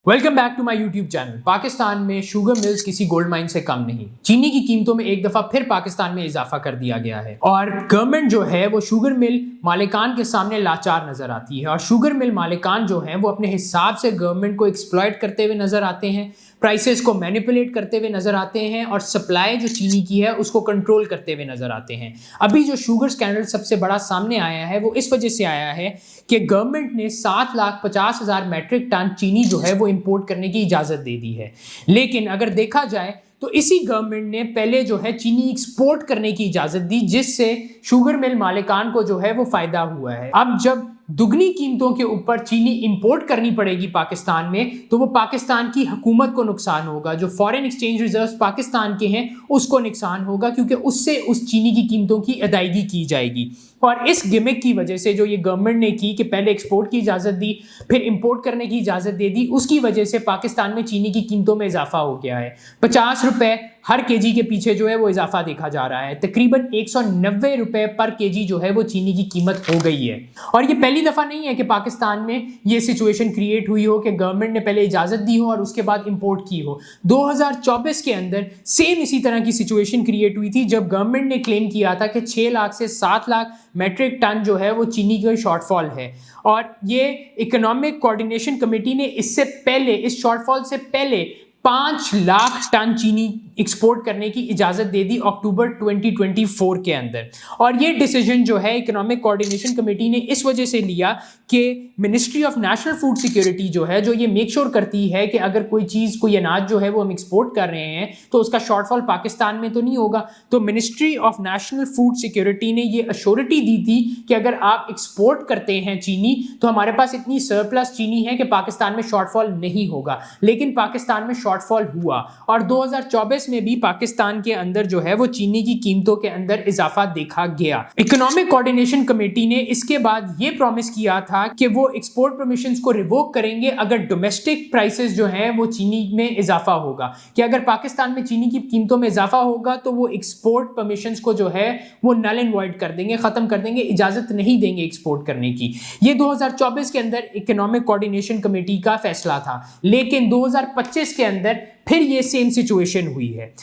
Welcome back to my YouTube channel. Pakistan में sugar mills किसी gold mine से कम नहीं। चीनी की कीमतों में एक दफा फिर पाकिस्तान में इजाफा कर दिया गया है और गवर्नमेंट जो है वो शुगर मिल मालिकान के सामने लाचार नजर आती है और शुगर मिल मालिकान जो है वो अपने हिसाब से गवर्नमेंट को एक्सप्लॉइट करते हुए नजर आते हैं, प्राइसेस को मैनिपुलेट करते हुए नजर आते हैं और सप्लाई जो चीनी की है उसको कंट्रोल करते हुए नजर आते हैं। अभी जो शुगर स्कैंडल सबसे बड़ा सामने आया है वो इस वजह से आया है कि गवर्नमेंट ने 7,50,000 मैट्रिक टन चीनी जो है वो इंपोर्ट करने की इजाजत दे दी है। लेकिन अगर देखा जाए तो इसी गवर्नमेंट ने पहले जो है चीनी एक्सपोर्ट करने की इजाजत दी, जिससे शुगर मिल मालिकान को जो है वो फायदा हुआ है। अब जब दुगनी कीमतों के ऊपर चीनी इंपोर्ट करनी पड़ेगी पाकिस्तान में, तो वो पाकिस्तान की हुकूमत को नुकसान होगा। जो फॉरेन एक्सचेंज रिजर्व्स पाकिस्तान के हैं उसको नुकसान होगा, क्योंकि उससे उस चीनी की कीमतों की अदायगी की जाएगी। और इस गिमिक की वजह से जो ये गवर्नमेंट ने की कि पहले एक्सपोर्ट की इजाज़त दी फिर इंपोर्ट करने की इजाज़त दे दी, उसकी वजह से पाकिस्तान में चीनी की कीमतों में इजाफा हो गया है। 50 रुपये हर केजी के पीछे जो है वो इजाफा देखा जा रहा है। तकरीबन 190 रुपये पर केजी जो है वो चीनी की कीमत हो गई है। और ये पहली दफ़ा नहीं है कि पाकिस्तान में ये सिचुएशन क्रिएट हुई हो कि गवर्नमेंट ने पहले इजाज़त दी हो और उसके बाद इंपोर्ट की हो। 2024 के अंदर सेम इसी तरह की सिचुएशन क्रिएट हुई थी, जब गवर्नमेंट ने क्लेम किया था कि 6 लाख से 7 लाख मैट्रिक टन जो है वो चीनी का शॉर्टफॉल है। और ये इकोनॉमिक कोऑर्डिनेशन कमेटी ने इससे पहले, इस शॉर्टफॉल से पहले 5 लाख टन चीनी एक्सपोर्ट करने की इजाज़त दे दी अक्टूबर 2024 के अंदर। और ये डिसीजन जो है इकोनॉमिक कोऑर्डिनेशन कमेटी ने इस वजह से लिया कि ministry of national food security जो है, जो ये मेक श्योर करती है कि अगर कोई चीज़, कोई अनाज जो है वो हम एक्सपोर्ट कर रहे हैं तो उसका शॉर्टफॉल पाकिस्तान में तो नहीं होगा। तो ministry of national food security ने ये अश्योरिटी दी थी कि अगर आप एक्सपोर्ट करते हैं चीनी तो हमारे पास इतनी सरप्लस चीनी है कि पाकिस्तान में शॉर्टफॉल नहीं होगा। लेकिन पाकिस्तान में शॉर्टफॉल हुआ और 2024 में भी पाकिस्तान के अंदर जो है वो चीनी की कीमतों के अंदर इजाफा देखा गया। इकोनॉमिक कोऑर्डिनेशन कमेटी ने इसके बाद ये प्रॉमिस किया था कि वो एक्सपोर्ट परमिशंस को रिवोक करेंगे अगर डोमेस्टिक प्राइसेस जो हैं वो चीनी में इजाफा होगा, कि अगर पाकिस्तान में चीनी की कीमतों में इजाफा होगा तो वो एक्सपोर्ट परमिशंस को जो है वो नल एंड वॉइड कर देंगे, खत्म कर देंगे, इजाजत नहीं देंगे एक्सपोर्ट करने की। ये 2024 के अंदर इकोनॉमिक कोऑर्डिनेशन कमेटी का फैसला था। लेकिन 2025 के अंदर फिर ये सेम सिचुएशन हुई है।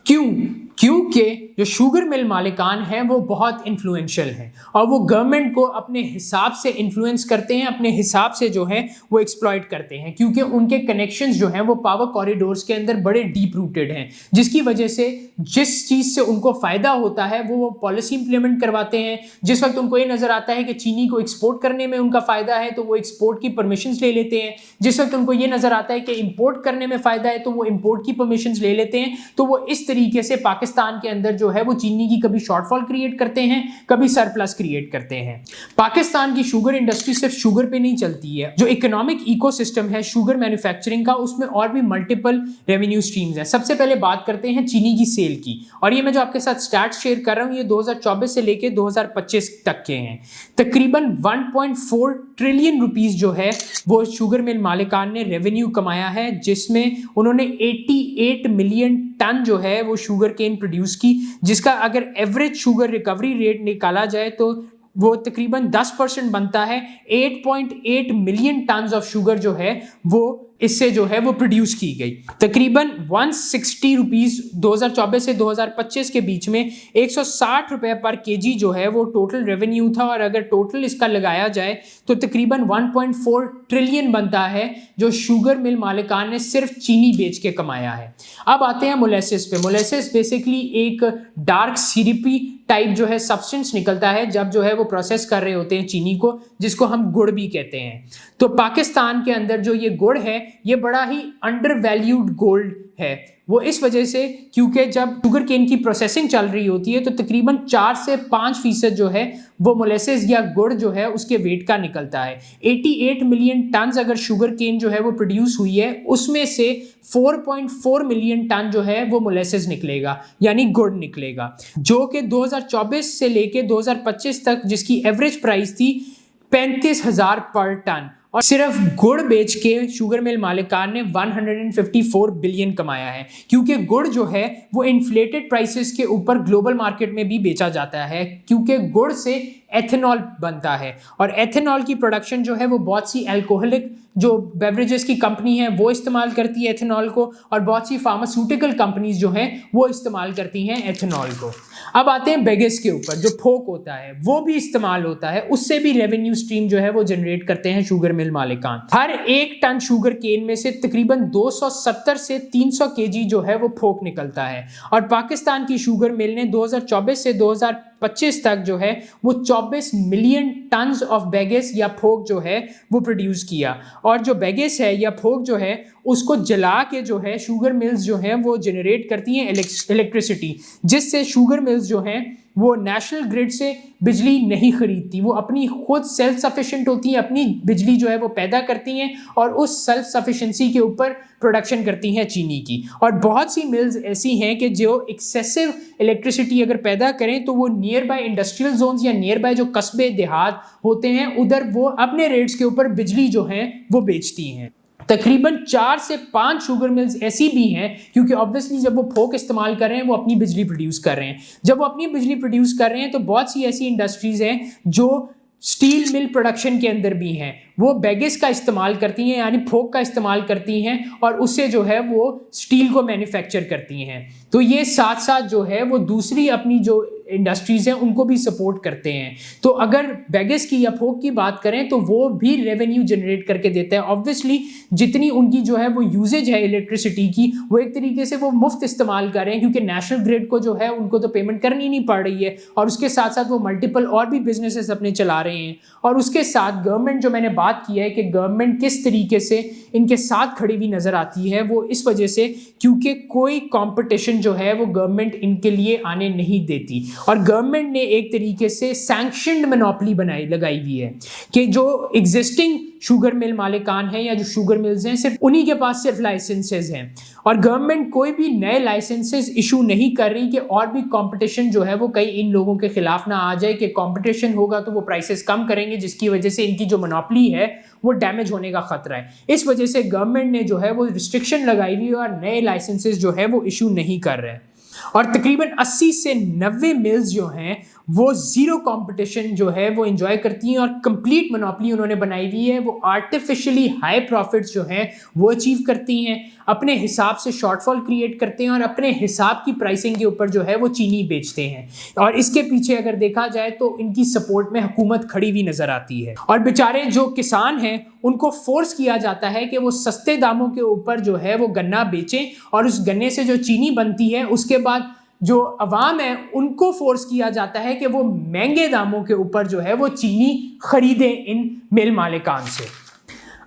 क्योंकि जो शुगर मिल मालिकान हैं वो बहुत इन्फ्लुएंशियल हैं और वो गवर्नमेंट को अपने हिसाब से इन्फ्लुएंस करते हैं, अपने हिसाब से जो है वो एक्सप्लॉइट करते हैं, क्योंकि उनके कनेक्शंस जो हैं वो पावर कॉरिडोर्स के अंदर बड़े डीप रूटेड हैं, जिसकी वजह से जिस चीज़ से उनको फ़ायदा होता है वो पॉलिसी इंप्लीमेंट करवाते हैं। जिस वक्त उनको ये नज़र आता है कि चीनी को एक्सपोर्ट करने में उनका फ़ायदा है तो वो एक्सपोर्ट की परमिशंस ले लेते हैं। जिस वक्त उनको ये नज़र आता है कि इंपोर्ट करने में फ़ायदा है तो वो इंपोर्ट की परमिशंस ले लेते हैं। तो वो इस तरीके से पाकिस्तान के अंदर जो है वो चीनी की कभी शॉर्टफॉल क्रिएट करते हैं, कभी सरप्लस क्रिएट करते हैं। पाकिस्तान की शुगर इंडस्ट्री सिर्फ शुगर पे नहीं चलती है। जो इकोनॉमिक इकोसिस्टम है शुगर मैन्युफैक्चरिंग का, उसमें और भी मल्टीपल रेवेन्यू स्ट्रीम्स हैं। सबसे पहले बात करते हैं चीनी की सेल की, और ये मैं जो आपके साथ स्टैट्स शेयर कर रहा हूं ये 2024 से लेके 2025 तक के हैं। तकरीबन 1.4 ट्रिलियन रुपीस जो है वो शुगर मिल मालिकान ने रेवेन्यू कमाया है, जिसमें उन्होंने 88 मिलियन टन जो है वो शुगर केन प्रोड्यूस की, जिसका अगर एवरेज शुगर रिकवरी रेट निकाला जाए तो वो तकरीबन 10% बनता है। 8.8 मिलियन टन ऑफ शुगर जो है वो इससे जो है वो प्रोड्यूस की गई। तकरीबन 160 रुपीज़ 2024 से 2025 के बीच में 160 रुपये पर केजी जो है वो टोटल रेवेन्यू था, और अगर टोटल इसका लगाया जाए तो तकरीबन 1.4 ट्रिलियन बनता है जो शुगर मिल मालिकान ने सिर्फ चीनी बेच के कमाया है। अब आते हैं मोलेसिस पे। मोलेसिस बेसिकली एक डार्क सिरपी टाइप जो है सब्सटेंस निकलता है जब जो है वो प्रोसेस कर रहे होते हैं चीनी को, जिसको हम गुड़ भी कहते हैं। तो पाकिस्तान के अंदर जो ये गुड़ है ये बड़ा ही अंडर वैल्यूड गोल्ड है। वो इस वजह से क्योंकि जब शुगर केन की प्रोसेसिंग चल रही होती है तो तकरीबन 4 से 5% जो है वो मोलेसिस या गुड़ जो है उसके वेट का निकलता है। 88 मिलियन टन अगर शुगर केन जो है वो प्रोड्यूस हुई है, उसमें से 4.4 मिलियन टन जो है वो मोलेसिस निकलेगा, यानी गुड़ निकलेगा, जो कि 2024 से लेके 2025 तक जिसकी एवरेज प्राइस थी 35,000 पर टन। और सिर्फ गुड़ बेच के शुगर मिल मालिकान ने 154 बिलियन कमाया है, क्योंकि गुड़ जो है वो इन्फ्लेटेड प्राइसेस के ऊपर ग्लोबल मार्केट में भी बेचा जाता है, क्योंकि गुड़ से एथेनॉल बनता है और एथेनॉल की प्रोडक्शन जो है वो बहुत सी अल्कोहलिक जो बेवरेजेस की कंपनी है वो इस्तेमाल करती है एथेनॉल को, और बहुत सी फार्मास्यूटिकल कंपनीज जो हैं वो इस्तेमाल करती हैं एथेनॉल को। अब आते हैं बेगेस के ऊपर, जो फोक होता है वो भी इस्तेमाल होता है, उससे भी रेवेन्यू स्ट्रीम जो है वो जनरेट करते हैं शुगर मिल मालिकान। हर 1 टन शुगर केन में से तकरीबन 270 से 300 केजी जो है वो फोक निकलता है, और पाकिस्तान की शुगर मिल ने 2024 से 2025 तक जो है वो 24 मिलियन टन्स ऑफ बेगेस या फोक जो है वो प्रोड्यूस किया। और जो बेगेस है या फोक जो है उसको जला के जो है शुगर मिल्स जो है वो जनरेट करती हैं इलेक्ट्रिसिटी, जिससे शुगर मिल्स जो हैं वो नेशनल ग्रिड से बिजली नहीं खरीदती, वो अपनी खुद सेल्फ सफिशिएंट होती हैं, अपनी बिजली जो है वो पैदा करती हैं और उस सेल्फ सफिशिएंसी के ऊपर प्रोडक्शन करती हैं चीनी की। और बहुत सी मिल्स ऐसी हैं कि जो एक्सेसिव इलेक्ट्रिसिटी अगर पैदा करें तो वो नियर बाय इंडस्ट्रियल जोन्स या नियर बाय जो कस्बे देहात होते हैं उधर वो अपने रेट्स के ऊपर बिजली जो है वो बेचती हैं। तकरीबन 4 से 5 शुगर मिल्स ऐसी भी हैं, क्योंकि ऑब्वियसली जब वो फोक इस्तेमाल कर रहे हैं वो अपनी बिजली प्रोड्यूस कर रहे हैं। जब वो अपनी बिजली प्रोड्यूस कर रहे हैं तो बहुत सी ऐसी इंडस्ट्रीज हैं जो स्टील मिल प्रोडक्शन के अंदर भी हैं, वो बेगेस का इस्तेमाल करती हैं यानी फोक का इस्तेमाल करती हैं और उससे जो है वो स्टील को मैन्युफैक्चर करती हैं। तो ये साथ साथ जो है वो दूसरी अपनी जो इंडस्ट्रीज हैं उनको भी सपोर्ट करते हैं। तो अगर बेगेस की या फोक की बात करें तो वो भी रेवेन्यू जनरेट करके देते हैं। ऑब्वियसली जितनी उनकी जो है वो यूजेज है इलेक्ट्रिसिटी की वो एक तरीके से वो मुफ्त इस्तेमाल कर रहे हैं, क्योंकि नेशनल ग्रिड को जो है उनको तो पेमेंट करनी नहीं पड़ रही है, और उसके साथ साथ वो मल्टीपल और भी बिजनेसेस अपने चला रहे हैं। और उसके साथ गवर्नमेंट, जो मैंने बात की है कि गवर्नमेंट किस तरीके से इनके साथ खड़ी हुई नजर आती है, वो इस वजह से क्योंकि कोई कंपटीशन जो है वो गवर्नमेंट इनके लिए आने नहीं देती, और गवर्नमेंट ने एक तरीके से सैंक्शनड मोनोपोली लगाई हुई है कि जो एग्जिस्टिंग शुगर मिल मालिकान हैं या जो शुगर मिल्स हैं सिर्फ उन्हीं के पास सिर्फ लाइसेंसेज हैं, और गवर्नमेंट कोई भी नए लाइसेंसेज इशू नहीं कर रही कि और भी कंपटीशन जो है वो कहीं इन लोगों के खिलाफ ना आ जाए, कि कंपटीशन होगा तो वो प्राइसेस कम करेंगे जिसकी वजह से इनकी जो मोनोपोली है वो डैमेज होने का खतरा है। इस वजह से गवर्नमेंट ने जो है वो रिस्ट्रिक्शन लगाई हुई है और नए लाइसेंसेज जो है वो इशू नहीं कर रहे हैं। और तकरीबन 80 से 90 मिल्स जो हैं वो जीरो कंपटीशन जो है वो एंजॉय करती हैं और कंप्लीट मोनोपोली उन्होंने बनाई हुई है। वो आर्टिफिशियली हाई प्रॉफिट्स जो हैं वो अचीव करती हैं, अपने हिसाब से शॉर्टफॉल क्रिएट करते हैं और अपने हिसाब की प्राइसिंग के ऊपर जो है वो चीनी बेचते हैं। और इसके पीछे अगर देखा जाए तो इनकी सपोर्ट में हुकूमत खड़ी हुई नजर आती है, और बेचारे जो किसान हैं उनको फोर्स किया जाता है कि वो सस्ते दामों के ऊपर जो है वो गन्ना बेचें, और उस गन्ने से जो चीनी बनती है उसके बाद जो अवाम है उनको फोर्स किया जाता है कि वो महंगे दामों के ऊपर जो है वो चीनी खरीदें इन मिल मालिकान से।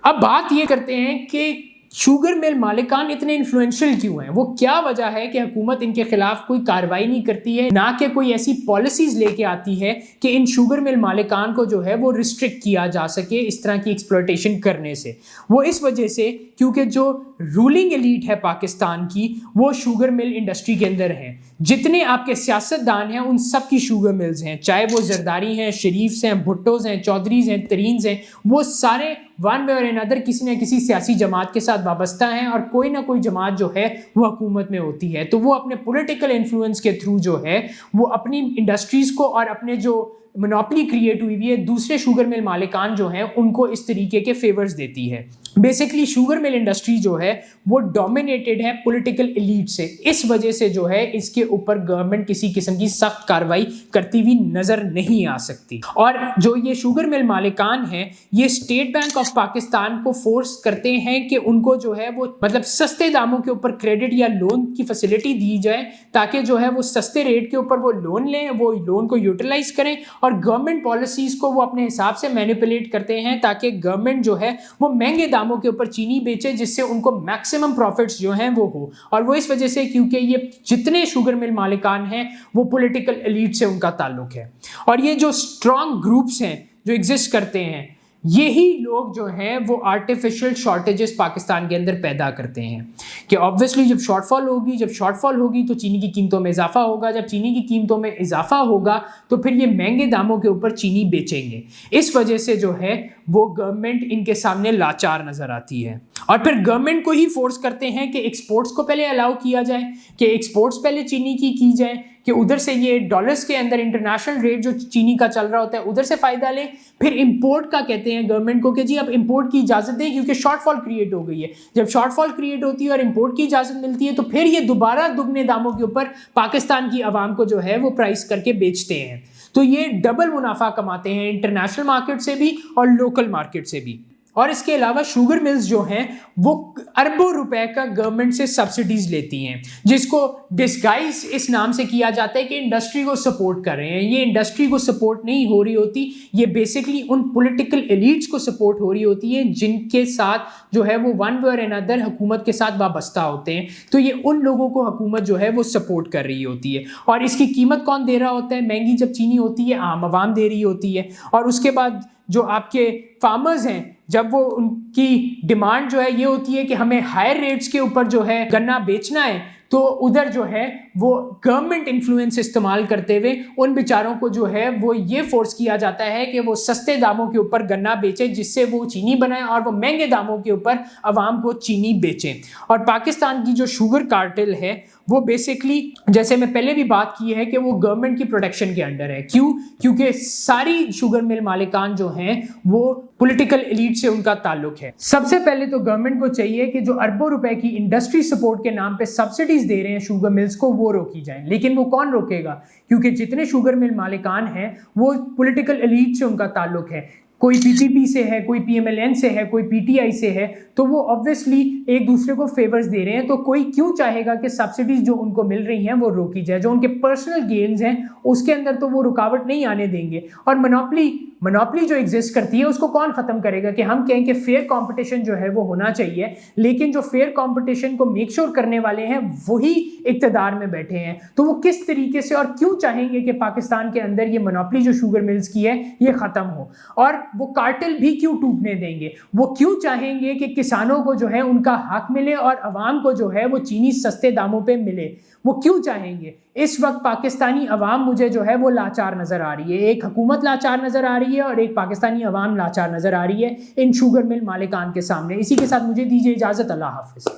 अब बात ये करते हैं कि शुगर मिल मालिकान इतने इन्फ्लुएंशियल क्यों हैं, वो क्या वजह है कि हुकूमत इनके खिलाफ कोई कार्रवाई नहीं करती है, ना कि कोई ऐसी पॉलिसीज लेके आती है कि इन शुगर मिल मालिकान को जो है वो रिस्ट्रिक्ट किया जा सके इस तरह की एक्सप्लॉयटेशन करने से। वो इस वजह से क्योंकि जो रूलिंग एलीट है पाकिस्तान की वो शुगर मिल इंडस्ट्री के अंदर है। जितने आपके सियासतदान हैं उन सब की शुगर मिल्स हैं, चाहे वो जरदारी हैं, शरीफ्स हैं, भुट्टोज हैं, चौधरीज हैं, तरीन्स हैं, वो सारे वन वे और अनदर किसी न किसी सियासी जमात के साथ वाबस्ता हैं, और कोई ना कोई जमात जो है वो हुकूमत में होती है। तो वो अपने पॉलिटिकल इन्फ्लुएंस के थ्रू जो है वो अपनी इंडस्ट्रीज को और अपने जो मोनोपोली क्रिएट हुई है दूसरे शुगर मिल मालिकान जो हैं उनको इस तरीके के फेवर्स देती है। बेसिकली शुगर मिल इंडस्ट्री जो है वो डोमिनेटेड है पॉलिटिकल एलीट से, इस वजह से जो है इसके ऊपर गवर्नमेंट किसी किस्म की सख्त कार्रवाई करती हुई नजर नहीं आ सकती। और जो ये शुगर मिल मालिकान हैं ये स्टेट बैंक ऑफ पाकिस्तान को फोर्स करते हैं कि उनको जो है वो मतलब सस्ते दामों के ऊपर क्रेडिट या लोन की फैसिलिटी दी जाए, ताकि जो है वो सस्ते रेट के ऊपर वो लोन लें, वो लोन को यूटिलाइज करें, और गवर्नमेंट पॉलिसीज को वो अपने हिसाब से मैनिपुलेट करते हैं ताकि गवर्नमेंट जो है वो महंगे दामों के ऊपर चीनी बेचे, जिससे उनको मैक्सिमम प्रॉफिट्स जो हैं वो हो। और वो इस वजह से क्योंकि ये जितने शुगर मिल मालिकान हैं वो पॉलिटिकल एलीट से उनका ताल्लुक है, और ये जो स्ट्रॉन्ग ग्रुप्स हैं जो एग्जिस्ट करते हैं यही लोग जो हैं वो आर्टिफिशियल शॉर्टेजेस पाकिस्तान के अंदर पैदा करते हैं कि ऑब्वियसली जब शॉर्टफॉल होगी तो चीनी की कीमतों में इजाफा होगा, जब चीनी की कीमतों में इजाफा होगा तो फिर ये महंगे दामों के ऊपर चीनी बेचेंगे। इस वजह से जो है वो गवर्नमेंट इनके सामने लाचार नजर आती है। और फिर गवर्नमेंट को ही फोर्स करते हैं कि एक्सपोर्ट्स को पहले अलाउ किया जाए, कि एक्सपोर्ट्स पहले चीनी की जाए, कि उधर से ये डॉलर्स के अंदर इंटरनेशनल रेट जो चीनी का चल रहा होता है उधर से फायदा लें। फिर इंपोर्ट का कहते हैं गवर्नमेंट को कि जी अब इंपोर्ट की इजाजत दें, क्योंकि शॉर्टफॉल क्रिएट हो गई है। जब शॉर्टफॉल क्रिएट होती है और इंपोर्ट की इजाजत मिलती है तो फिर ये दोबारा दुगने दामों के ऊपर पाकिस्तान की आवाम को जो है वो प्राइस करके बेचते हैं। तो ये डबल मुनाफा कमाते हैं, इंटरनेशनल मार्केट से भी और लोकल मार्केट से भी। और इसके अलावा शुगर मिल्स जो हैं वो अरबों रुपए का गवर्नमेंट से सब्सिडीज लेती हैं, जिसको डिस्गाइज इस नाम से किया जाता है कि इंडस्ट्री को सपोर्ट कर रहे हैं। ये इंडस्ट्री को सपोर्ट नहीं हो रही होती, ये बेसिकली उन पॉलिटिकल एलिट्स को सपोर्ट हो रही होती है जिनके साथ जो है वो वन वे और अनदर हुकूमत के साथ वाबस्ता होते हैं। तो ये उन लोगों को हुकूमत जो है वो सपोर्ट कर रही होती है। और इसकी कीमत कौन दे रहा होता है? महंगी जब चीनी होती है आम आवाम दे रही होती है। और उसके बाद जो आपके फार्मर्स हैं, जब वो उनकी डिमांड जो है ये होती है कि हमें हायर रेट्स के ऊपर जो है गन्ना बेचना है, तो उधर जो है वो गवर्नमेंट इन्फ्लुएंस इस्तेमाल करते हुए उन बेचारों को जो है वो ये फोर्स किया जाता है कि वो सस्ते दामों के ऊपर गन्ना बेचें, जिससे वो चीनी बनाएं और वो महंगे दामों के ऊपर आवाम को चीनी बेचें। और पाकिस्तान की जो शुगर कार्टेल है वो बेसिकली, जैसे मैं पहले भी बात की है, कि वो गवर्नमेंट की प्रोटेक्शन के अंडर है। क्यों? क्योंकि सारी शुगर मिल मालिकान जो हैं वो पॉलिटिकल एलीट से उनका ताल्लुक है। सबसे पहले तो गवर्नमेंट को चाहिए कि जो अरबों रुपए की इंडस्ट्री सपोर्ट के नाम पे सब्सिडीज दे रहे हैं शुगर मिल्स को, वो रोकी जाए। लेकिन वो कौन रोकेगा? क्योंकि जितने शुगर मिल मालिकान हैं वो पॉलिटिकल एलीट से उनका ताल्लुक है। कोई पीपीपी से है, कोई पीएमएलएन से है, कोई पीटीआई से है, तो वो ऑब्वियसली एक दूसरे को फेवर्स दे रहे हैं। तो कोई क्यों चाहेगा कि सब्सिडीज जो उनको मिल रही हैं वो रोकी जाए? जो उनके पर्सनल गेन्स हैं उसके अंदर तो वो रुकावट नहीं आने देंगे। और मोनोपोली जो एग्जिस्ट करती है उसको कौन खत्म करेगा? कि हम कहें कि फेयर कंपटीशन जो है वो होना चाहिए, लेकिन जो फेयर कंपटीशन को मेक श्योर करने वाले हैं वही इक्तदार में बैठे हैं। तो वो किस तरीके से और क्यों चाहेंगे कि पाकिस्तान के अंदर ये मोनोपोली जो शुगर मिल्स की है ये खत्म हो? और वो कार्टेल भी क्यों टूटने देंगे? वो क्यों चाहेंगे कि किसानों को जो है उनका हक मिले और अवाम को जो है वो चीनी सस्ते दामों पे मिले? वो क्यों चाहेंगे? इस वक्त पाकिस्तानी अवाम मुझे जो है वो लाचार नजर आ रही है। एक हुकूमत लाचार नजर आ रही है और एक पाकिस्तानी अवाम लाचार नजर आ रही है इन शुगर मिल मालिकान के सामने। इसी के साथ मुझे दीजिए इजाजत। अल्लाह हाफिज।